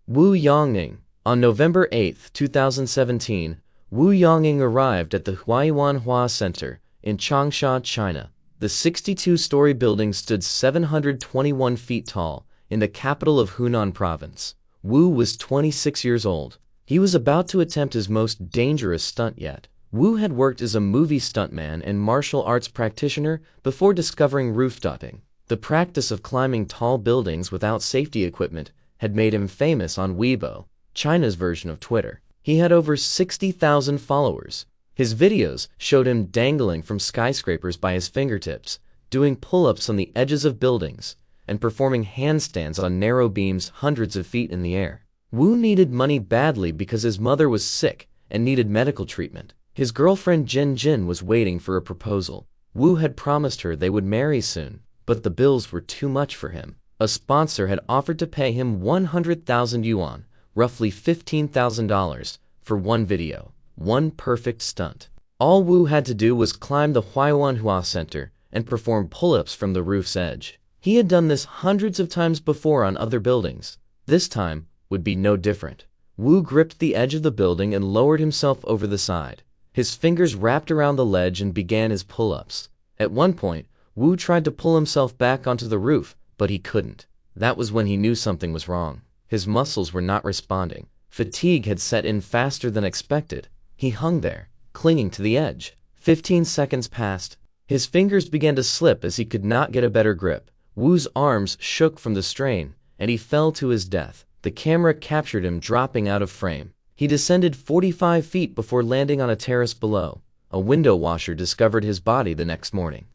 Wu Yongning. On November 8, 2017, Wu Yongning arrived at the Huayiwanhua Center in Changsha, China. The 62-story building stood 721 feet tall in the capital of Hunan Province. Wu was 26 years old. He was about to attempt his most dangerous stunt yet. Wu had worked as a movie stuntman and martial arts practitioner before discovering rooftoping. The practice of climbing tall buildings without safety equipment had made him famous on Weibo, China's version of Twitter. He had over 60,000 followers. His videos showed him dangling from skyscrapers by his fingertips, doing pull-ups on the edges of buildings, and performing handstands on narrow beams hundreds of feet in the air. Wu needed money badly because his mother was sick and needed medical treatment. His girlfriend Jin Jin was waiting for a proposal. Wu had promised her they would marry soon, but the bills were too much for him. A sponsor had offered to pay him 100,000 yuan, roughly $15,000, for one video, one perfect stunt. All Wu had to do was climb the Huayiwanhua Center and perform pull-ups from the roof's edge. He had done this hundreds of times before on other buildings. This time would be no different. Wu gripped the edge of the building and lowered himself over the side. His fingers wrapped around the ledge and began his pull-ups. At one point, Wu tried to pull himself back onto the roof, but he couldn't. That was when he knew something was wrong. His muscles were not responding. Fatigue had set in faster than expected. He hung there, clinging to the edge. 15 seconds passed. His fingers began to slip as he could not get a better grip. Wu's arms shook from the strain, and he fell to his death. The camera captured him dropping out of frame. He descended 45 feet before landing on a terrace below. A window washer discovered his body the next morning.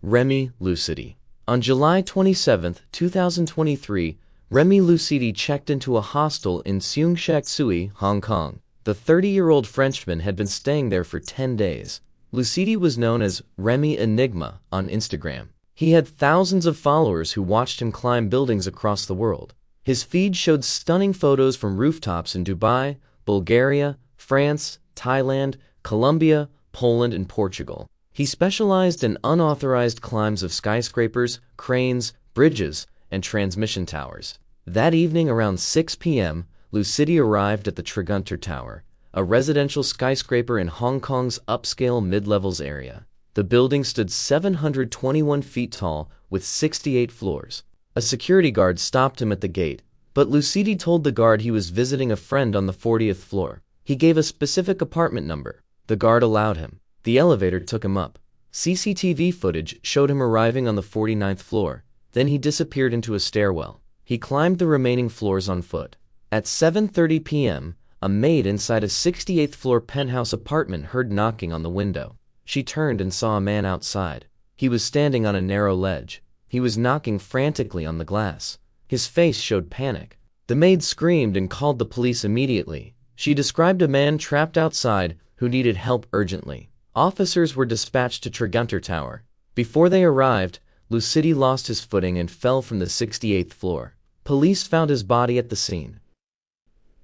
Remy Lucidi. On July 27, 2023, Remy Lucidi checked into a hostel in Seung Shek Tsui, Hong Kong. The 30-year-old Frenchman had been staying there for 10 days. Lucidi was known as Remy Enigma on Instagram. He had thousands of followers who watched him climb buildings across the world. His feed showed stunning photos from rooftops in Dubai, Bulgaria, France, Thailand, Colombia, Poland, and Portugal. He specialized in unauthorized climbs of skyscrapers, cranes, bridges, and transmission towers. That evening around 6 p.m., Lucidi arrived at the Tregunter Tower, a residential skyscraper in Hong Kong's upscale mid-levels area. The building stood 721 feet tall with 68 floors. A security guard stopped him at the gate, but Lucidi told the guard he was visiting a friend on the 40th floor. He gave a specific apartment number. The guard allowed him. The elevator took him up. CCTV footage showed him arriving on the 49th floor. Then he disappeared into a stairwell. He climbed the remaining floors on foot. At 7:30 p.m., a maid inside a 68th floor penthouse apartment heard knocking on the window. She turned and saw a man outside. He was standing on a narrow ledge. He was knocking frantically on the glass. His face showed panic. The maid screamed and called the police immediately. She described a man trapped outside who needed help urgently. Officers were dispatched to Tregunter Tower. Before they arrived, Lucidi lost his footing and fell from the 68th floor. Police found his body at the scene.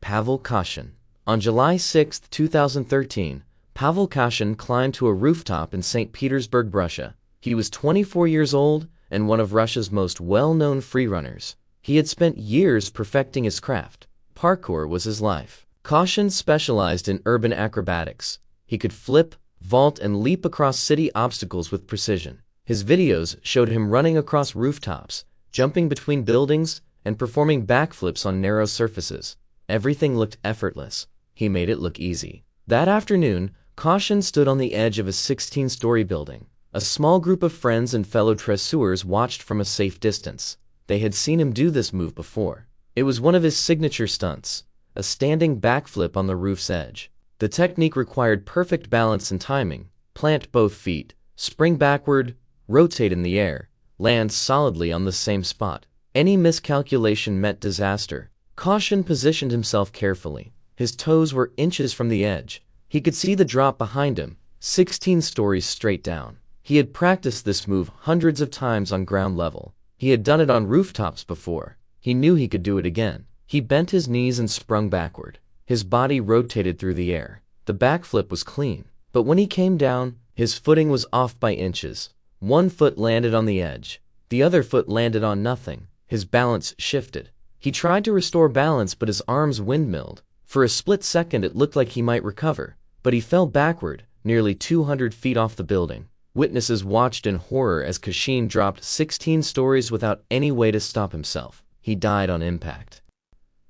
Pavel Kashin. On July 6, 2013, Pavel Kashin climbed to a rooftop in St. Petersburg, Russia. He was 24 years old and one of Russia's most well-known freerunners. He had spent years perfecting his craft. Parkour was his life. Kashin specialized in urban acrobatics. He could flip, vault, and leap across city obstacles with precision. His videos showed him running across rooftops, jumping between buildings, and performing backflips on narrow surfaces. Everything looked effortless. He made it look easy. That afternoon, Kashin stood on the edge of a 16-story building. A small group of friends and fellow dresseurs watched from a safe distance. They had seen him do this move before. It was one of his signature stunts, a standing backflip on the roof's edge. The technique required perfect balance and timing. Plant both feet, spring backward, rotate in the air, land solidly on the same spot. Any miscalculation meant disaster. Kashin positioned himself carefully. His toes were inches from the edge. He could see the drop behind him, 16 stories straight down. He had practiced this move hundreds of times on ground level. He had done it on rooftops before. He knew he could do it again. He bent his knees and sprung backward. His body rotated through the air. The backflip was clean. But when he came down, his footing was off by inches. One foot landed on the edge. The other foot landed on nothing. His balance shifted. He tried to restore balance, but his arms windmilled. For a split second it looked like he might recover, but he fell backward, nearly 200 feet off the building. Witnesses watched in horror as Kashin dropped 16 stories without any way to stop himself. He died on impact.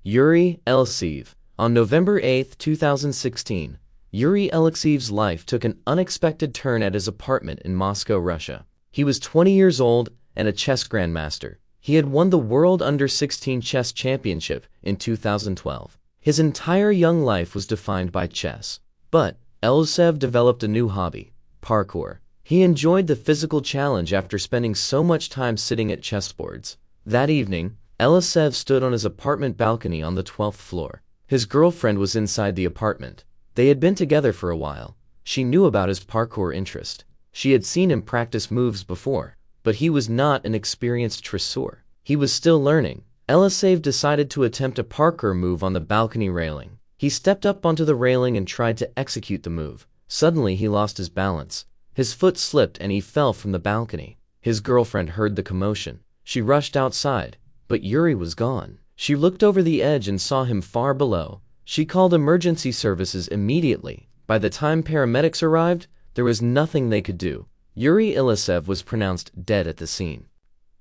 Yuri Alexeyev. On November 8, 2016, Yuri Alexeyev's life took an unexpected turn at his apartment in Moscow, Russia. He was 20 years old and a chess grandmaster. He had won the World Under-16 Chess Championship in 2012. His entire young life was defined by chess. But Alexeyev developed a new hobby, parkour. He enjoyed the physical challenge after spending so much time sitting at chessboards. That evening, Alexeyev stood on his apartment balcony on the 12th floor. His girlfriend was inside the apartment. They had been together for a while. She knew about his parkour interest. She had seen him practice moves before, but he was not an experienced tresseur. He was still learning. Alexeyev decided to attempt a parkour move on the balcony railing. He stepped up onto the railing and tried to execute the move. Suddenly he lost his balance. His foot slipped and he fell from the balcony. His girlfriend heard the commotion. She rushed outside, but Yuri was gone. She looked over the edge and saw him far below. She called emergency services immediately. By the time paramedics arrived, there was nothing they could do. Yuri Alexeyev was pronounced dead at the scene.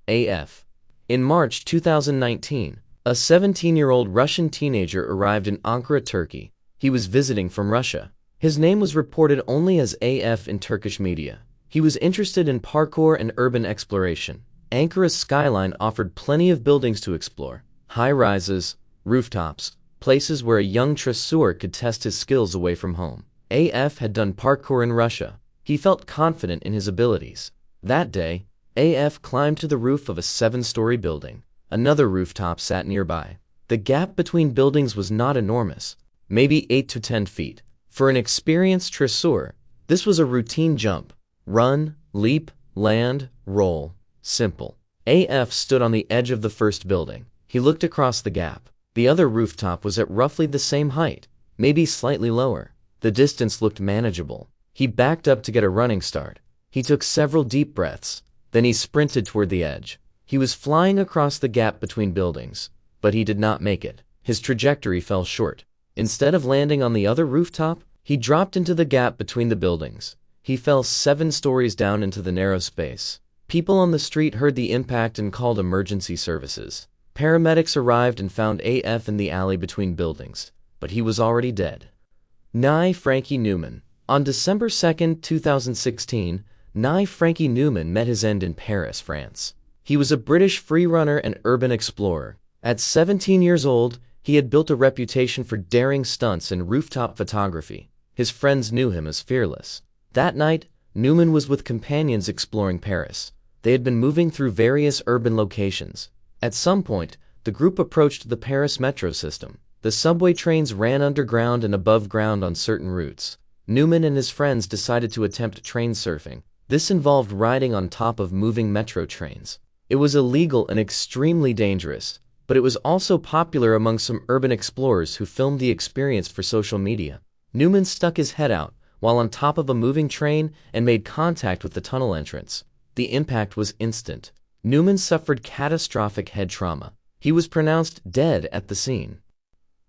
AF. In March 2019, a 17-year-old Russian teenager arrived in Ankara, Turkey. He was visiting from Russia. His name was reported only as AF in Turkish media. He was interested in parkour and urban exploration. Ankara's skyline offered plenty of buildings to explore. High-rises, rooftops, places where a young tresseur could test his skills away from home. AF had done parkour in Russia. He felt confident in his abilities. That day, AF climbed to the roof of a 7-story building. Another rooftop sat nearby. The gap between buildings was not enormous, maybe 8 to 10 feet. For an experienced tresseur, this was a routine jump. Run, leap, land, roll. Simple. AF stood on the edge of the first building. He looked across the gap. The other rooftop was at roughly the same height, maybe slightly lower. The distance looked manageable. He backed up to get a running start. He took several deep breaths. Then he sprinted toward the edge. He was flying across the gap between buildings, but he did not make it. His trajectory fell short. Instead of landing on the other rooftop, he dropped into the gap between the buildings. He fell 7 stories down into the narrow space. People on the street heard the impact and called emergency services. Paramedics arrived and found AF in the alley between buildings, but he was already dead. Nye Frankie Newman. On December 2, 2016, Nye Frankie Newman met his end in Paris, France. He was a British freerunner and urban explorer. At 17 years old, he had built a reputation for daring stunts and rooftop photography. His friends knew him as fearless. That night, Newman was with companions exploring Paris. They had been moving through various urban locations. At some point, the group approached the Paris metro system. The subway trains ran underground and above ground on certain routes. Newman and his friends decided to attempt train surfing. This involved riding on top of moving metro trains. It was illegal and extremely dangerous, but it was also popular among some urban explorers who filmed the experience for social media. Newman stuck his head out while on top of a moving train and made contact with the tunnel entrance. The impact was instant. Newman suffered catastrophic head trauma. He was pronounced dead at the scene.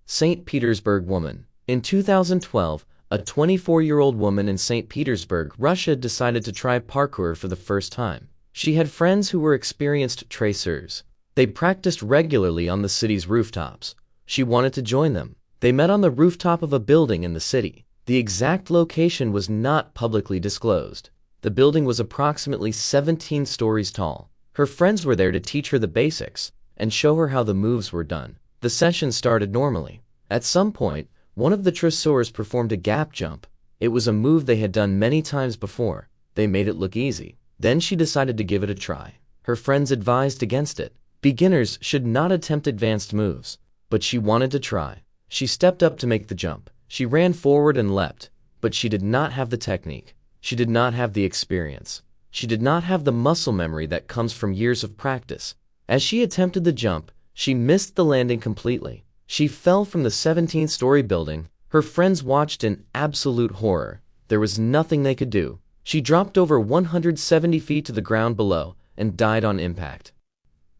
St. Petersburg woman. In 2012, a 24-year-old woman in St. Petersburg, Russia decided to try parkour for the first time. She had friends who were experienced traceurs. They practiced regularly on the city's rooftops. She wanted to join them. They met on the rooftop of a building in the city. The exact location was not publicly disclosed. The building was approximately 17 stories tall. Her friends were there to teach her the basics and show her how the moves were done. The session started normally. At some point, one of the tresseurs performed a gap jump. It was a move they had done many times before. They made it look easy. Then she decided to give it a try. Her friends advised against it. Beginners should not attempt advanced moves, but she wanted to try. She stepped up to make the jump. She ran forward and leapt, but she did not have the technique. She did not have the experience. She did not have the muscle memory that comes from years of practice. As she attempted the jump, she missed the landing completely. She fell from the 17-story building. Her friends watched in absolute horror. There was nothing they could do. She dropped over 170 feet to the ground below and died on impact.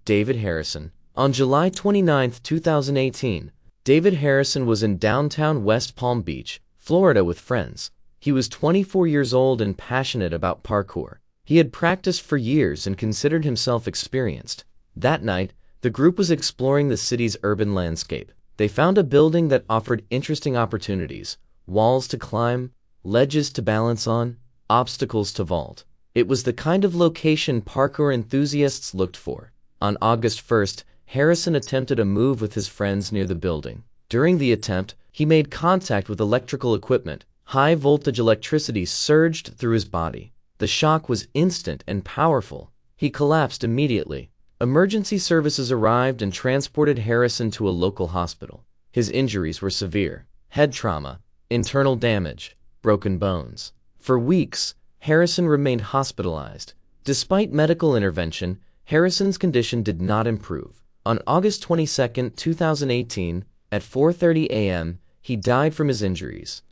David Harrison. On July 29, 2018, David Harrison was in downtown West Palm Beach, Florida with friends. He was 24 years old and passionate about parkour. He had practiced for years and considered himself experienced. That night, the group was exploring the city's urban landscape. They found a building that offered interesting opportunities: walls to climb, ledges to balance on, obstacles to vault. It was the kind of location parkour enthusiasts looked for. On August 1st, Harrison attempted a move with his friends near the building. During the attempt, he made contact with electrical equipment. High-voltage electricity surged through his body. The shock was instant and powerful. He collapsed immediately. Emergency services arrived and transported Harrison to a local hospital. His injuries were severe: head trauma, internal damage, broken bones. For weeks, Harrison remained hospitalized. Despite medical intervention, Harrison's condition did not improve. On August 22, 2018, at 4:30 a.m., he died from his injuries.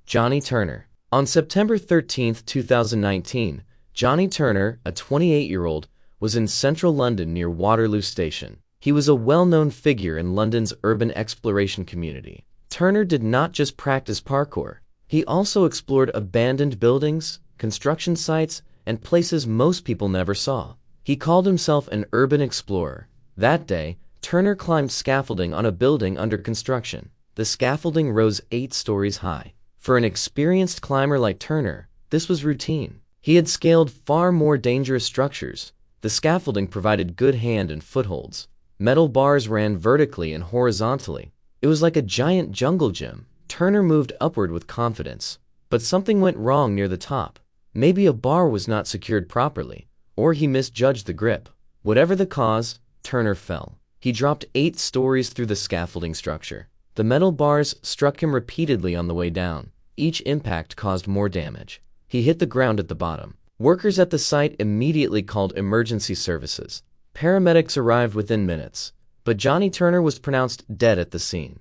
Johnny Turner. On September 13, 2019, Johnny Turner, a 28-year-old, was in central London near Waterloo Station. He was a well-known figure in London's urban exploration community. Turner did not just practice parkour. He also explored abandoned buildings, construction sites, and places most people never saw. He called himself an urban explorer. That day, Turner climbed scaffolding on a building under construction. The scaffolding rose 8 stories high. For an experienced climber like Turner, this was routine. He had scaled far more dangerous structures. The scaffolding provided good hand and footholds. Metal bars ran vertically and horizontally. It was like a giant jungle gym. Turner moved upward with confidence. But something went wrong near the top. Maybe a bar was not secured properly, or he misjudged the grip. Whatever the cause, Turner fell. He dropped 8 stories through the scaffolding structure. The metal bars struck him repeatedly on the way down. Each impact caused more damage. He hit the ground at the bottom. Workers at the site immediately called emergency services. Paramedics arrived within minutes, but Johnny Turner was pronounced dead at the scene.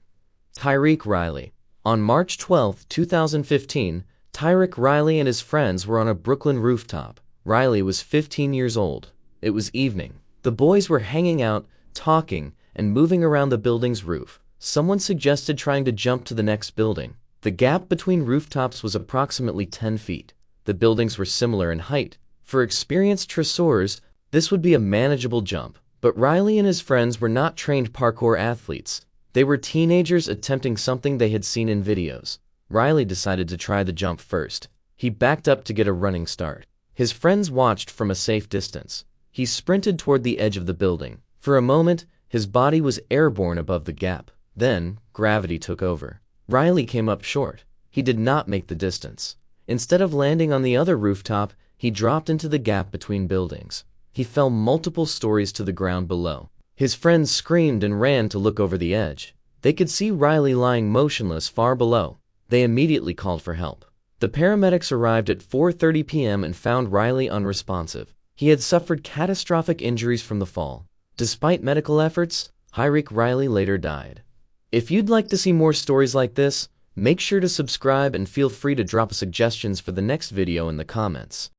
Tyreek Riley. On March 12, 2015, Tyreek Riley and his friends were on a Brooklyn rooftop. Riley was 15 years old. It was evening. The boys were hanging out, talking, and moving around the building's roof. Someone suggested trying to jump to the next building. The gap between rooftops was approximately 10 feet. The buildings were similar in height. For experienced dresseurs, this would be a manageable jump. But Riley and his friends were not trained parkour athletes. They were teenagers attempting something they had seen in videos. Riley decided to try the jump first. He backed up to get a running start. His friends watched from a safe distance. He sprinted toward the edge of the building. For a moment, his body was airborne above the gap. Then, gravity took over. Riley came up short. He did not make the distance. Instead of landing on the other rooftop, he dropped into the gap between buildings. He fell multiple stories to the ground below. His friends screamed and ran to look over the edge. They could see Riley lying motionless far below. They immediately called for help. The paramedics arrived at 4:30 p.m. and found Riley unresponsive. He had suffered catastrophic injuries from the fall. Despite medical efforts, Tyreek Riley later died. If you'd like to see more stories like this, make sure to subscribe and feel free to drop suggestions for the next video in the comments.